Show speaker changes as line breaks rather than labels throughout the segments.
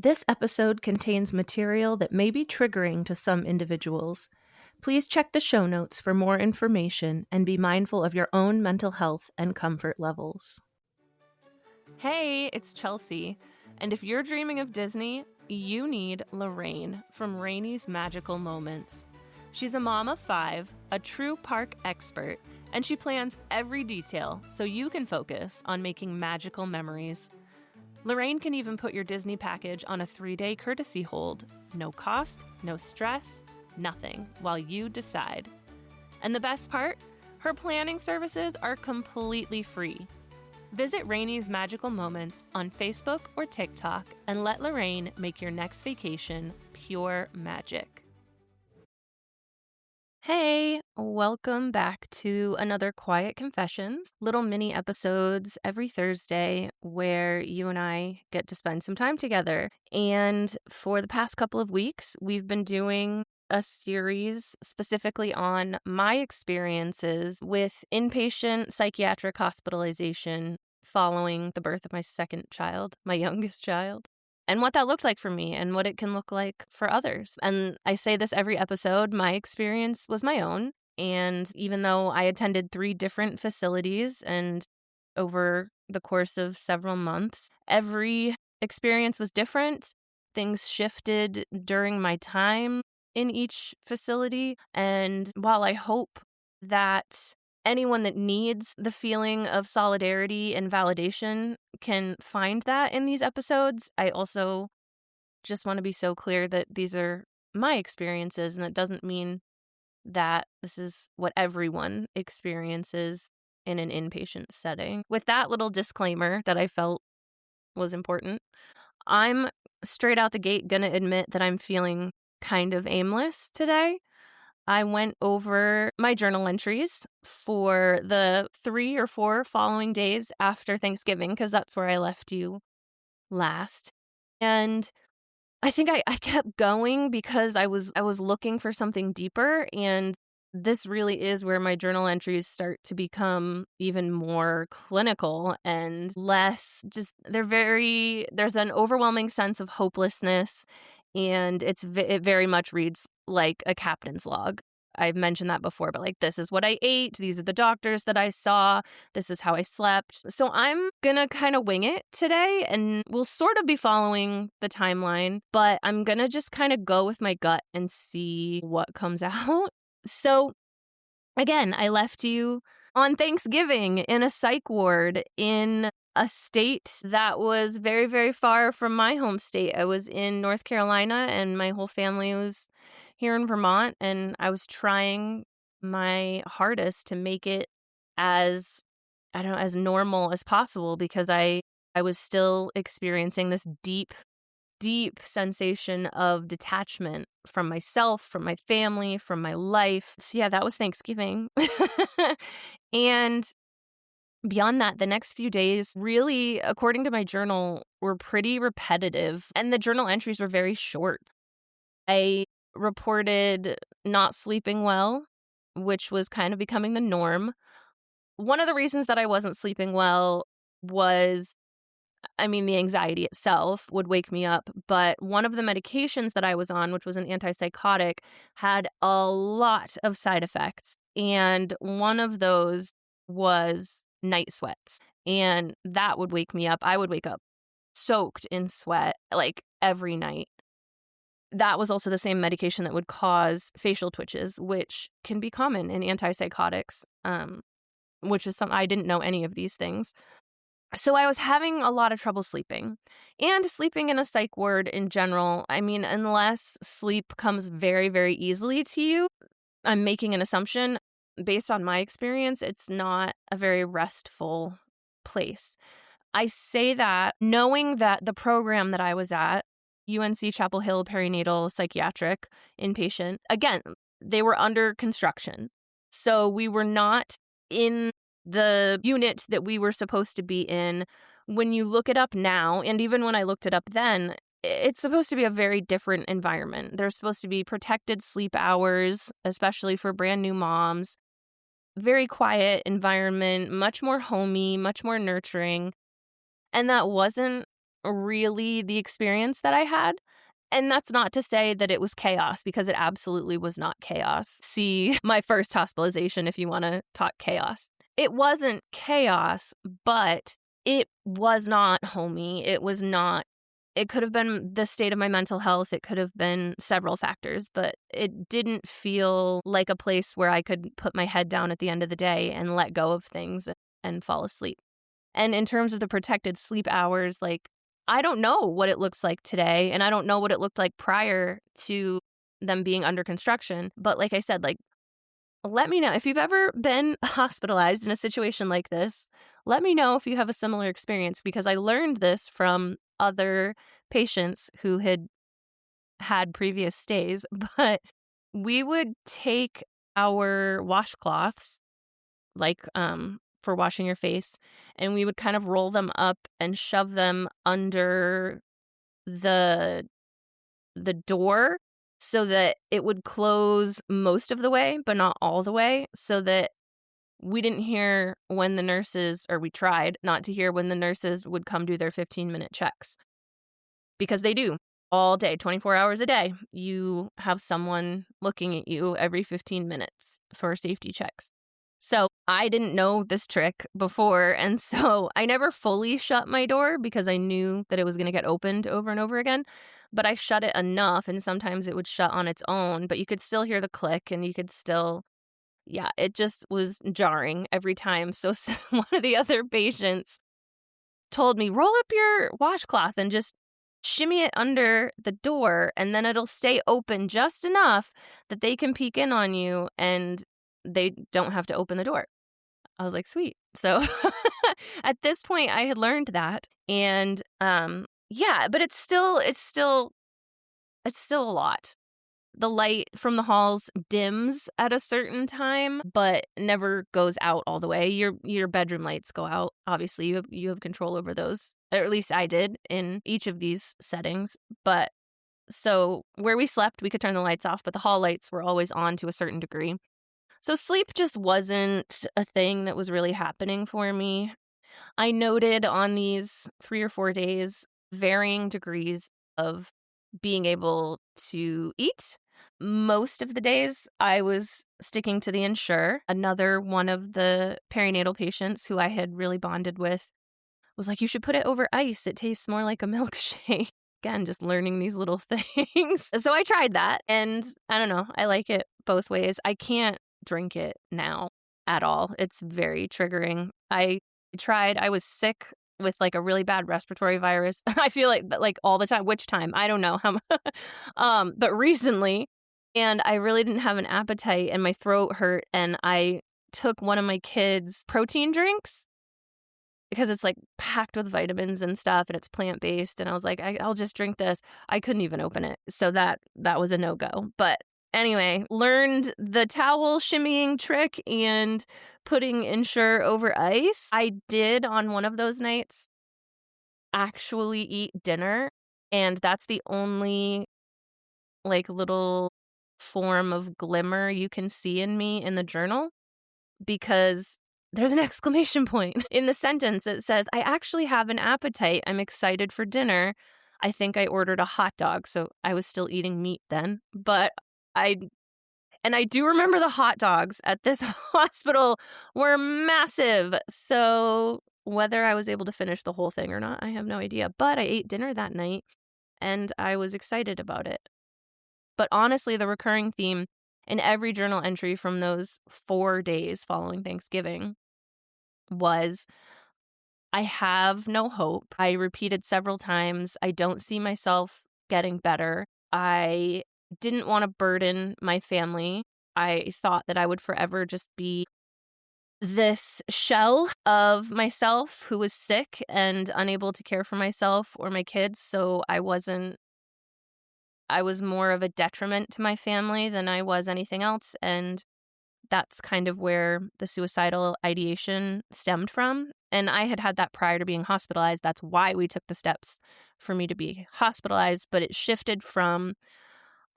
This episode contains material that may be triggering to some individuals. Please check the show notes for more information and be mindful of your own mental health and comfort levels. Hey, it's Chelsea, and if you're dreaming of Disney, you need Lorraine from Rainy's Magical Moments. She's a mom of 5, a true park expert, and she plans every detail so you can focus on making magical memories. Lorraine can even put your Disney package on a 3-day courtesy hold. No cost, no stress, nothing, while you decide. And the best part? Her planning services are completely free. Visit Rainy's Magical Moments on Facebook or TikTok and let Lorraine make your next vacation pure magic. Hey, welcome back to another Quiet Confessions, little mini episodes every Thursday where you and I get to spend some time together. And for the past couple of weeks, we've been doing a series specifically on my experiences with inpatient psychiatric hospitalization following the birth of my second child, my youngest child, and what that looked like for me and what it can look like for others. And I say this every episode, my experience was my own. And even though I attended 3 different facilities and over the course of several months, every experience was different. Things shifted during my time in each facility. And while I hope that anyone that needs the feeling of solidarity and validation can find that in these episodes, I also just want to be so clear that these are my experiences, and that doesn't mean that this is what everyone experiences in an inpatient setting. With that little disclaimer that I felt was important, I'm straight out the gate going to admit that I'm feeling kind of aimless today. I went over my journal entries for the 3 or 4 following days after Thanksgiving, because that's where I left you last. And I think I kept going because I was looking for something deeper, and this really is where my journal entries start to become even more clinical and less just, there's an overwhelming sense of hopelessness, and it very much reads like a captain's log. I've mentioned that before, but like, this is what I ate. These are the doctors that I saw. This is how I slept. So I'm gonna kind of wing it today, and we'll sort of be following the timeline, but I'm gonna just kind of go with my gut and see what comes out. So again, I left you on Thanksgiving in a psych ward in a state that was very, very far from my home state. I was in North Carolina and my whole family was here in Vermont, and I was trying my hardest to make it as normal as possible, because I was still experiencing this deep sensation of detachment from myself, from my family, from my life. So yeah, that was Thanksgiving. And beyond that, the next few days, really, according to my journal, were pretty repetitive, and the journal entries were very short. I reported not sleeping well, which was kind of becoming the norm. One of the reasons that I wasn't sleeping well was, the anxiety itself would wake me up, but one of the medications that I was on, which was an anti-psychotic, had a lot of side effects. And one of those was night sweats. And that would wake me up. I would wake up soaked in sweat, like every night. That was also the same medication that would cause facial twitches, which can be common in anti-psychotics, which is I didn't know any of these things. So I was having a lot of trouble sleeping, and sleeping in a psych ward in general. Unless sleep comes very, very easily to you, I'm making an assumption. Based on my experience, it's not a very restful place. I say that knowing that the program that I was at, UNC Chapel Hill Perinatal Psychiatric Inpatient, again, they were under construction. So we were not in the unit that we were supposed to be in. When you look it up now, and even when I looked it up then, it's supposed to be a very different environment. There's supposed to be protected sleep hours, especially for brand new moms. Very quiet environment, much more homey, much more nurturing. And that wasn't really the experience that I had. And that's not to say that it was chaos, because it absolutely was not chaos. See my first hospitalization if you want to talk chaos. It wasn't chaos, but it was not homey. It was not. It could have been the state of my mental health. It could have been several factors, but it didn't feel like a place where I could put my head down at the end of the day and let go of things and fall asleep. And in terms of the protected sleep hours, like, I don't know what it looks like today, and I don't know what it looked like prior to them being under construction. But like I said, like, let me know if you've ever been hospitalized in a situation like this. Let me know if you have a similar experience, because I learned this from other patients who had had previous stays. But we would take our washcloths, like for washing your face, and we would kind of roll them up and shove them under the door so that it would close most of the way, but not all the way, so that we didn't hear when the nurses, or we tried not to hear when the nurses would come do their 15-minute checks. Because they do all day, 24 hours a day. You have someone looking at you every 15 minutes for safety checks. So I didn't know this trick before, and so I never fully shut my door because I knew that it was going to get opened over and over again. But I shut it enough, and sometimes it would shut on its own, but you could still hear the click, and you could still, yeah, it just was jarring every time. So one of the other patients told me, roll up your washcloth and just shimmy it under the door, and then it'll stay open just enough that they can peek in on you and they don't have to open the door. I was like, sweet. So at this point I had learned that, and yeah, but it's still a lot. The light from the halls dims at a certain time, but never goes out all the way. Your bedroom lights go out. Obviously, you have control over those, or at least I did in each of these settings. But so where we slept, we could turn the lights off, but the hall lights were always on to a certain degree. So sleep just wasn't a thing that was really happening for me. I noted on these 3 or 4 days varying degrees of being able to eat. Most of the days I was sticking to the Ensure. Another one of the perinatal patients who I had really bonded with was like, you should put it over ice. It tastes more like a milkshake. Again, just learning these little things. So I tried that, and I don't know, I like it both ways. I can't drink it now at all. It's very triggering. I was sick with like a really bad respiratory virus. I feel like all the time. Which time? I don't know how. But recently, and I really didn't have an appetite, and my throat hurt, and I took one of my kids' protein drinks because it's like packed with vitamins and stuff, and it's plant-based, and I was like, I'll just drink this. I couldn't even open it. So that was a no-go. But anyway, learned the towel shimmying trick and putting Ensure over ice. I did on one of those nights actually eat dinner, and that's the only like little form of glimmer you can see in me in the journal, because there's an exclamation point in the sentence. It says, I actually have an appetite. I'm excited for dinner. I think I ordered a hot dog, so I was still eating meat then. But I do remember the hot dogs at this hospital were massive. So whether I was able to finish the whole thing or not, I have no idea. But I ate dinner that night, and I was excited about it. But honestly, the recurring theme in every journal entry from those 4 days following Thanksgiving was, I have no hope. I repeated several times, I don't see myself getting better. I didn't want to burden my family. I thought that I would forever just be this shell of myself who was sick and unable to care for myself or my kids. So I was more of a detriment to my family than I was anything else. And that's kind of where the suicidal ideation stemmed from. And I had had that prior to being hospitalized. That's why we took the steps for me to be hospitalized. But it shifted from,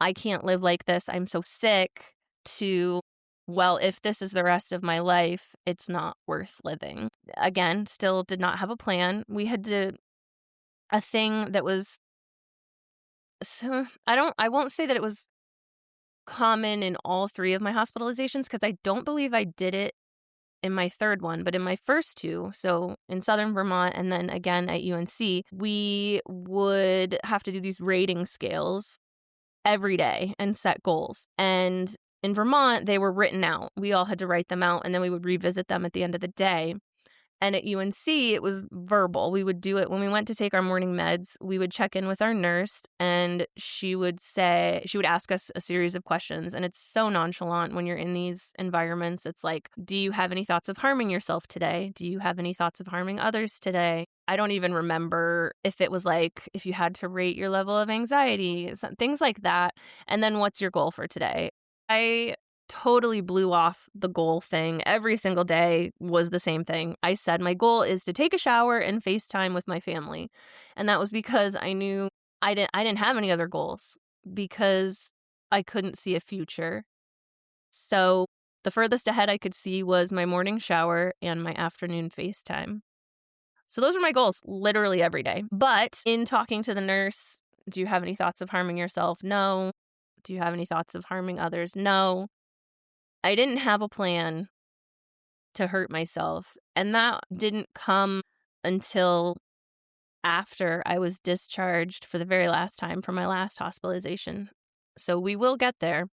I can't live like this, I'm so sick, to, well, if this is the rest of my life, it's not worth living. Again, still did not have a plan. a thing that was, so I won't say that it was common in all 3 of my hospitalizations, because I don't believe I did it in my 3rd one, but in my first 2, so in Southern Vermont and then again at UNC, we would have to do these rating scales every day and set goals. And in Vermont, they were written out. We all had to write them out, and then we would revisit them at the end of the day. And at UNC, it was verbal. We would do it when we went to take our morning meds. We would check in with our nurse, and she would ask us a series of questions. And it's so nonchalant when you're in these environments. It's like, do you have any thoughts of harming yourself today? Do you have any thoughts of harming others today? I don't even remember if it was like, if you had to rate your level of anxiety, things like that. And then what's your goal for today? I totally blew off the goal thing. Every single day was the same thing. I said my goal is to take a shower and FaceTime with my family. And that was because I knew I didn't have any other goals, because I couldn't see a future. So the furthest ahead I could see was my morning shower and my afternoon FaceTime. So those were my goals literally every day. But in talking to the nurse, do you have any thoughts of harming yourself? No. Do you have any thoughts of harming others? No. I didn't have a plan to hurt myself, and that didn't come until after I was discharged for the very last time for my last hospitalization. So we will get there,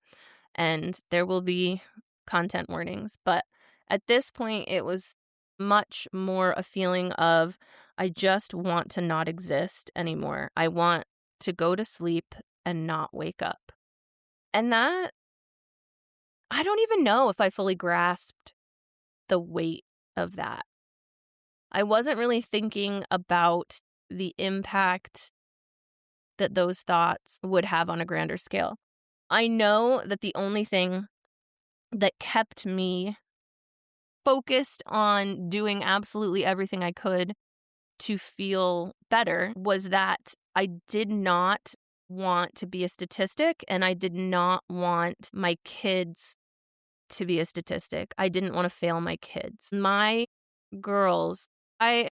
and there will be content warnings. But at this point, it was much more a feeling of, I just want to not exist anymore. I want to go to sleep and not wake up. And that, I don't even know if I fully grasped the weight of that. I wasn't really thinking about the impact that those thoughts would have on a grander scale. I know that the only thing that kept me focused on doing absolutely everything I could to feel better was that I did not want to be a statistic, and I did not want my kids to be a statistic. I didn't want to fail my kids. My girls, I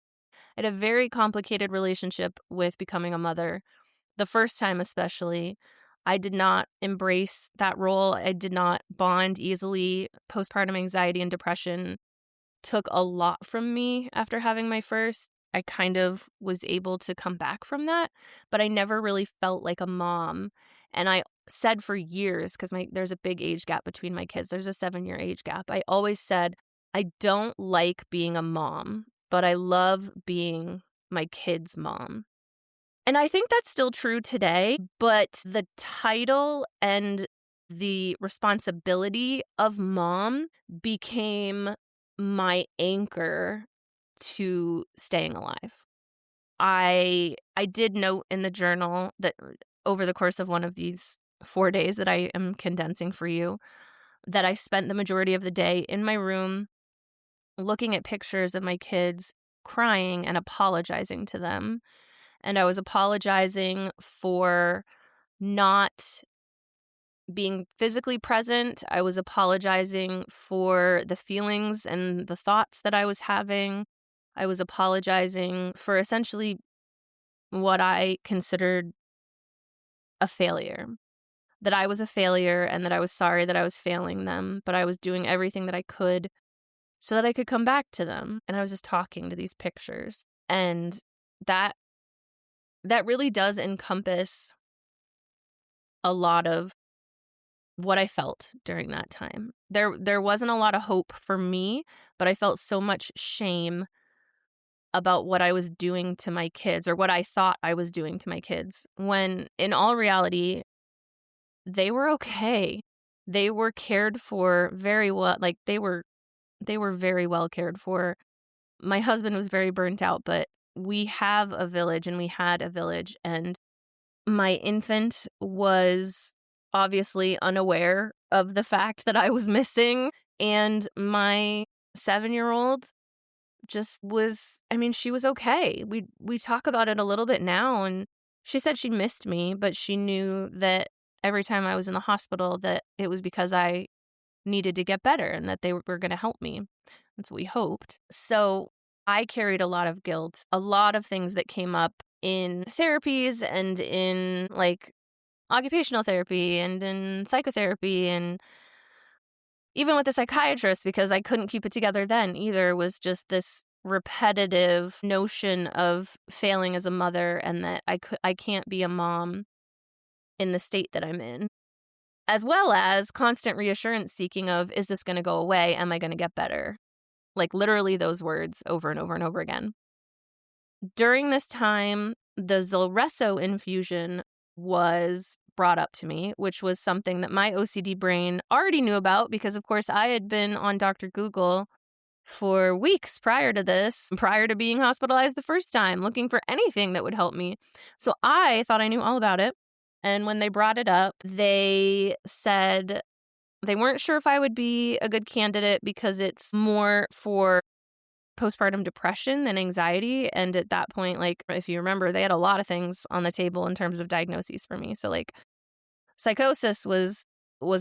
had a very complicated relationship with becoming a mother. The first time especially, I did not embrace that role. I did not bond easily. Postpartum anxiety and depression took a lot from me after having my first. I kind of was able to come back from that, but I never really felt like a mom. And I said for years, because there's a big age gap between my kids. There's a 7-year age gap. I always said, I don't like being a mom, but I love being my kid's mom. And I think that's still true today, but the title and the responsibility of mom became my anchor to staying alive. I did note in the journal that over the course of one of these 4 days that I am condensing for you, that I spent the majority of the day in my room looking at pictures of my kids, crying and apologizing to them. And I was apologizing for not being physically present. I was apologizing for the feelings and the thoughts that I was having. I was apologizing for essentially what I considered a failure. That I was a failure and that I was sorry that I was failing them, but I was doing everything that I could so that I could come back to them. And I was just talking to these pictures. And that really does encompass a lot of what I felt during that time. There wasn't a lot of hope for me, but I felt so much shame about what I was doing to my kids, or what I thought I was doing to my kids, when in all reality, they were okay. They were cared for very well. Like they were very well cared for. My husband was very burnt out, but we have a village, and we had a village, and my infant was obviously unaware of the fact that I was missing, and my 7-year-old just was, she was okay. We talk about it a little bit now, and she said she missed me, but she knew that every time I was in the hospital that it was because I needed to get better and that they were going to help me. That's what we hoped. So I carried a lot of guilt, a lot of things that came up in therapies and in like occupational therapy and in psychotherapy and even with the psychiatrist, because I couldn't keep it together then either, was just this repetitive notion of failing as a mother and that I can't be a mom in the state that I'm in, as well as constant reassurance seeking of, is this going to go away? Am I going to get better? Like literally those words over and over and over again. During this time, the Zulresso infusion was brought up to me, which was something that my OCD brain already knew about because, of course, I had been on Dr. Google for weeks prior to this, prior to being hospitalized the first time, looking for anything that would help me. So I thought I knew all about it. And when they brought it up, they said they weren't sure if I would be a good candidate because it's more for postpartum depression than anxiety. And at that point, like, if you remember, they had a lot of things on the table in terms of diagnoses for me. So like psychosis was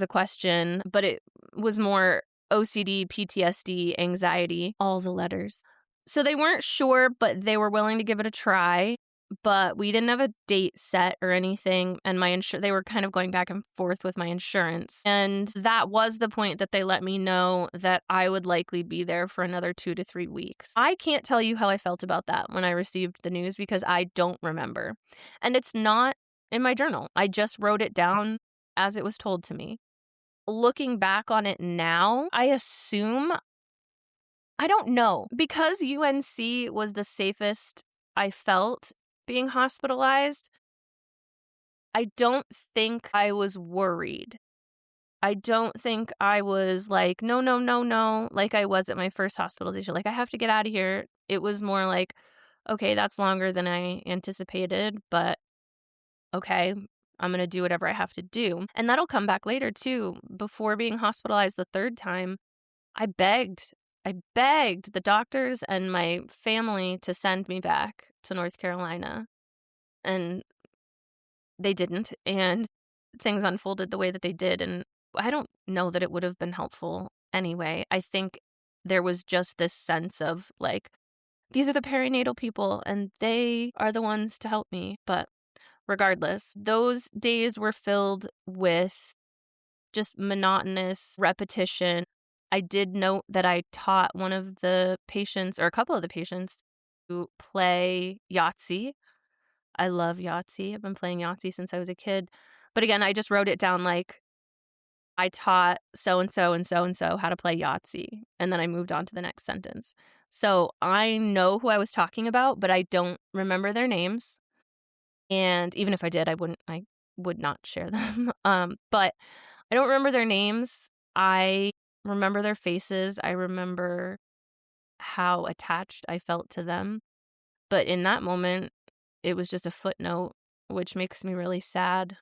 a question, but it was more OCD, PTSD, anxiety, all the letters. So they weren't sure, but they were willing to give it a try. But we didn't have a date set or anything. And they were kind of going back and forth with my insurance. And that was the point that they let me know that I would likely be there for another 2 to 3 weeks. I can't tell you how I felt about that when I received the news because I don't remember. And it's not in my journal. I just wrote it down as it was told to me. Looking back on it now, I assume, I don't know, because UNC was the safest I felt being hospitalized, I don't think I was worried. I don't think I was like, no, no, no, no, like I was at my first hospitalization. Like, I have to get out of here. It was more like, okay, that's longer than I anticipated, but okay, I'm going to do whatever I have to do. And that'll come back later too. Before being hospitalized the third time, I begged the doctors and my family to send me back to North Carolina. And they didn't, and things unfolded the way that they did. And I don't know that it would have been helpful anyway. I think there was just this sense of like, these are the perinatal people and they are the ones to help me. But regardless, those days were filled with just monotonous repetition. I did note that I taught one of the patients, or a couple of the patients, to play Yahtzee. I love Yahtzee. I've been playing Yahtzee since I was a kid. But again, I just wrote it down like I taught so-and-so and so-and-so how to play Yahtzee. And then I moved on to the next sentence. So I know who I was talking about, but I don't remember their names. And even if I did, I would not share them. But I don't remember their names. I remember their faces. I remember how attached I felt to them. But in that moment, it was just a footnote, which makes me really sad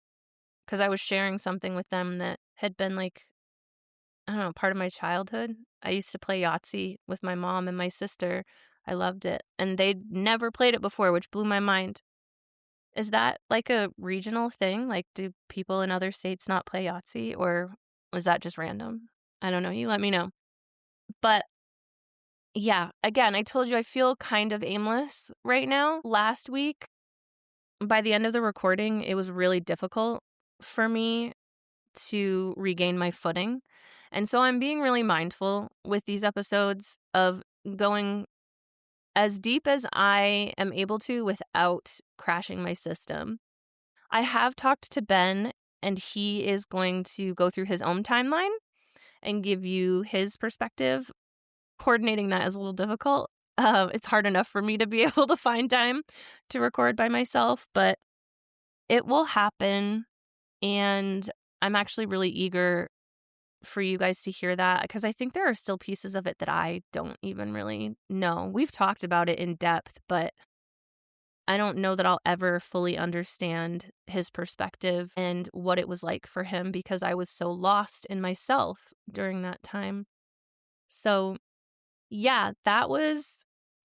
because I was sharing something with them that had been like, I don't know, part of my childhood. I used to play Yahtzee with my mom and my sister. I loved it. And they'd never played it before, which blew my mind. Is that like a regional thing? Like, do people in other states not play Yahtzee, or is that just random? I don't know. You let me know. But yeah, again, I told you I feel kind of aimless right now. Last week, by the end of the recording, it was really difficult for me to regain my footing. And so I'm being really mindful with these episodes of going as deep as I am able to without crashing my system. I have talked to Ben, and he is going to go through his own timeline and give you his perspective. Coordinating that is a little difficult. It's hard enough for me to be able to find time to record by myself, but it will happen. And I'm actually really eager for you guys to hear that because I think there are still pieces of it that I don't even really know. We've talked about it in depth, but I don't know that I'll ever fully understand his perspective and what it was like for him because I was so lost in myself during that time. So yeah, that was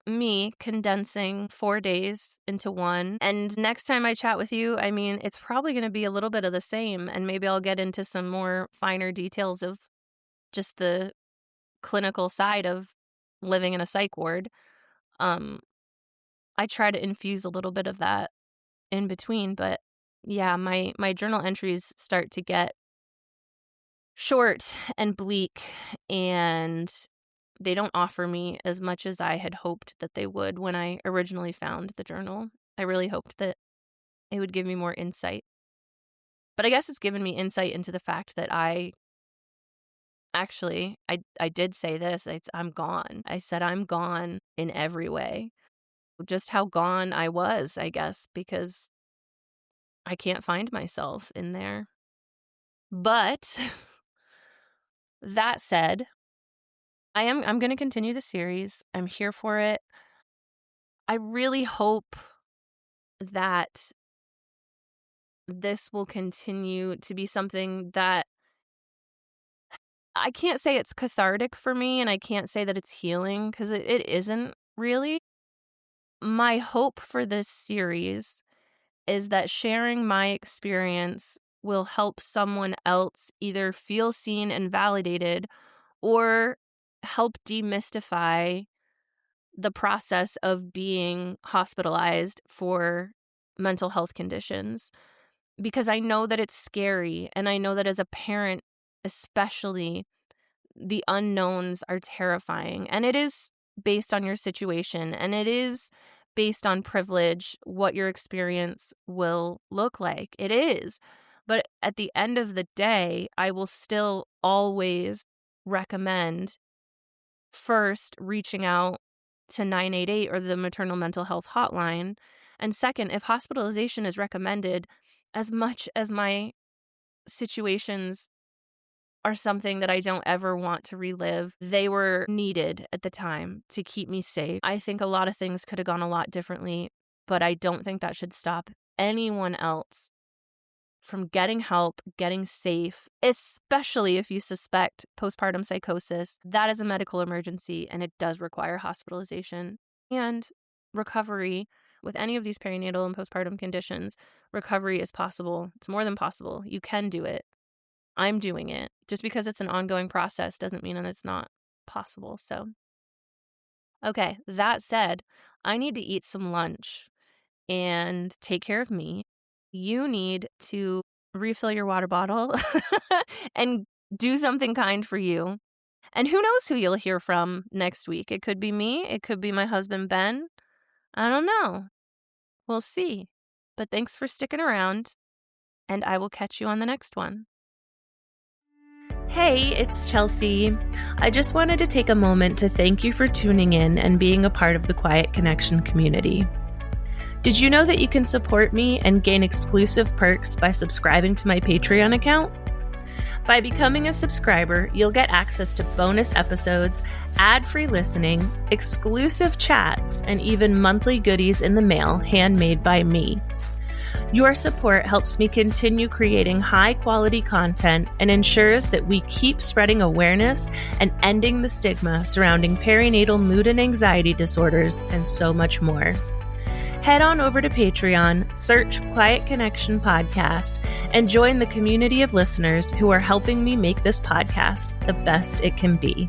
me condensing 4 days into one. And next time I chat with you, I mean, it's probably going to be a little bit of the same. And maybe I'll get into some more finer details of just the clinical side of living in a psych ward. I try to infuse a little bit of that in between, but yeah, my journal entries start to get short and bleak, and they don't offer me as much as I had hoped that they would when I originally found the journal. I really hoped that it would give me more insight. But I guess it's given me insight into the fact that I did say this. I'm gone. I said I'm gone in every way. Just how gone I was, I guess, because I can't find myself in there. But that said, I'm going to continue the series. I'm here for it. I really hope that this will continue to be something that I can't say it's cathartic for me, and I can't say that it's healing, because it isn't really. My hope for this series is that sharing my experience will help someone else either feel seen and validated or help demystify the process of being hospitalized for mental health conditions. Because I know that it's scary, and I know that as a parent, especially, the unknowns are terrifying. And it is based on your situation, and it is based on privilege, what your experience will look like. It is. But at the end of the day, I will still always recommend first reaching out to 988 or the maternal mental health hotline. And second, if hospitalization is recommended, as much as my situations are something that I don't ever want to relive, they were needed at the time to keep me safe. I think a lot of things could have gone a lot differently, but I don't think that should stop anyone else from getting help, getting safe, especially if you suspect postpartum psychosis. That is a medical emergency, and it does require hospitalization. And recovery with any of these perinatal and postpartum conditions, recovery is possible. It's more than possible. You can do it. I'm doing it. Just because it's an ongoing process doesn't mean that it's not possible. So, okay, that said, I need to eat some lunch and take care of me. You need to refill your water bottle and do something kind for you. And who knows who you'll hear from next week? It could be me. It could be my husband, Ben. I don't know. We'll see. But thanks for sticking around, and I will catch you on the next one. Hey, it's Chelsea. I just wanted to take a moment to thank you for tuning in and being a part of the Quiet Connection community. Did you know that you can support me and gain exclusive perks by subscribing to my Patreon account? By becoming a subscriber, you'll get access to bonus episodes, ad-free listening, exclusive chats, and even monthly goodies in the mail handmade by me. Your support helps me continue creating high-quality content and ensures that we keep spreading awareness and ending the stigma surrounding perinatal mood and anxiety disorders and so much more. Head on over to Patreon, search Quiet Connection Podcast, and join the community of listeners who are helping me make this podcast the best it can be.